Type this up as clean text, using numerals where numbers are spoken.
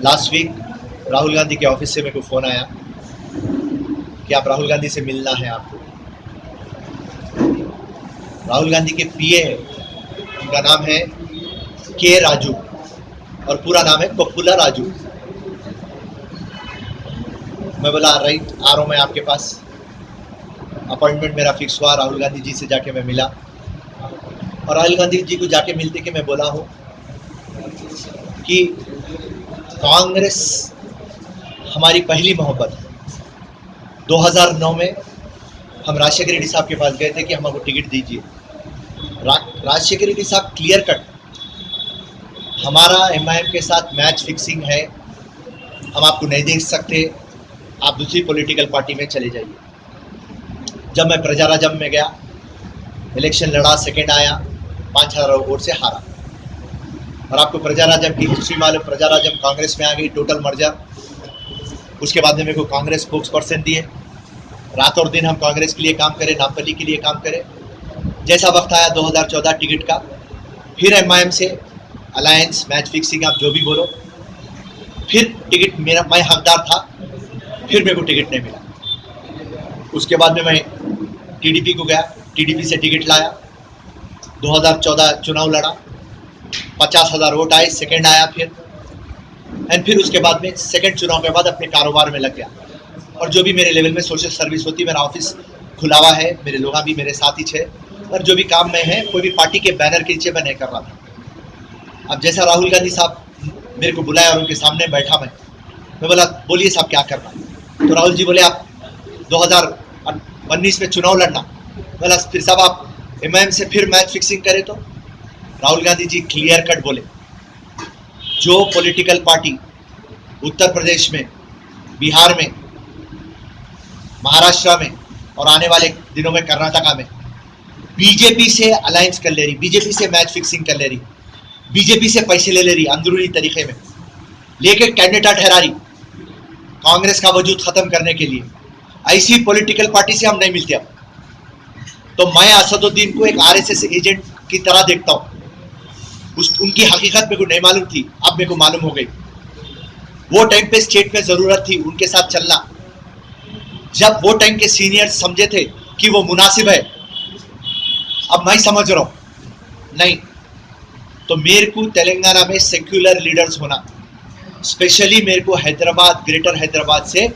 Last week Rahul Gandhi के office से मेरे को फ़ोन आया कि आप राहुल गांधी से मिलना है आपको। राहुल गांधी के पीए उनका नाम है के राजू और पूरा नाम है पप्पूला राजू। मैं बोला राइट, आ रहा हूँ मैं आपके पास। अपॉइंटमेंट मेरा फिक्स हुआ। राहुल गांधी जी से जाके मैं मिला और राहुल गांधी जी को जाके मिलते कि मैं बोला हूँ कि कांग्रेस हमारी पहली मोहब्बत है। 2009 में हम राजशेखर रेड्डी साहब के पास गए थे कि हमको टिकट दीजिए। राजशेखर रेड्डी साहब क्लियर कट, हमारा एमआईएम के साथ मैच फिक्सिंग है, हम आपको नहीं देख सकते, आप दूसरी पॉलिटिकल पार्टी में चले जाइए। जब मैं प्रजाराज्यम में गया, इलेक्शन लड़ा, सेकेंड आया, 5,000 वोट से हारा। और आपको प्रजाराज्यम की हिस्ट्री मालूम, प्रजाराज्यम कांग्रेस में आ गई, टोटल मर्जर। उसके बाद में मेरे को कांग्रेस स्पोक्स पर्सन दिए। रात और दिन हम कांग्रेस के लिए काम करें, नामपल्ली के लिए काम करें। जैसा वक्त आया 2014 टिकट का, फिर एमआईएम से अलायंस, मैच फिक्सिंग, आप जो भी बोलो, फिर टिकट मेरा, मैं हकदार था, फिर मेरे को टिकट नहीं मिला। उसके बाद में मैं टीडीपी को गया, टीडीपी से टिकट लाया, 2014 चुनाव लड़ा, 50,000 वोट आए, सेकेंड आया फिर उसके बाद में सेकेंड चुनाव के बाद अपने कारोबार में लग गया। और जो भी मेरे लेवल में सोशल सर्विस होती है, मेरा ऑफिस खुला हुआ है, मेरे लोग भी मेरे साथ ही थे, और जो भी काम में है कोई भी पार्टी के बैनर के नीचे मैं नहीं कर रहा था। अब जैसा राहुल गांधी साहब मेरे को बुलाया और उनके सामने बैठा मैं बोला बोलिए साहब क्या करना है। तो राहुल जी बोले आप 2019 में चुनाव लड़ना। बोला फिर साहब आप एमआईएम से फिर मैच फिक्सिंग करें तो। राहुल गांधी जी क्लियर कट बोले, जो पॉलिटिकल पार्टी उत्तर प्रदेश में, बिहार में, महाराष्ट्र में और आने वाले दिनों में कर्नाटका में बीजेपी से अलायंस कर ले रही, बीजेपी से मैच फिक्सिंग कर ले रही, बीजेपी से पैसे ले रही, अंदरूनी तरीके में लेके कैंडिडेट ठहरा रही कांग्रेस का वजूद खत्म करने के लिए, ऐसी पॉलिटिकल पार्टी से हम नहीं मिलते। अब तो मैं असदुद्दीन को एक आरएसएस एजेंट की तरह देखता हूँ। उनकी हकीकत मेरे को नहीं मालूम थी, अब मेरे को मालूम हो गई। वो टाइम पे स्टेट में जरूरत थी उनके साथ चलना, जब वो टाइम के सीनियर्स समझे थे कि वो मुनासिब है। अब मैं समझ रहा हूं नहीं, तो मेरे को तेलंगाना में सेक्युलर लीडर्स होना, स्पेशली मेरे को हैदराबाद, ग्रेटर हैदराबाद से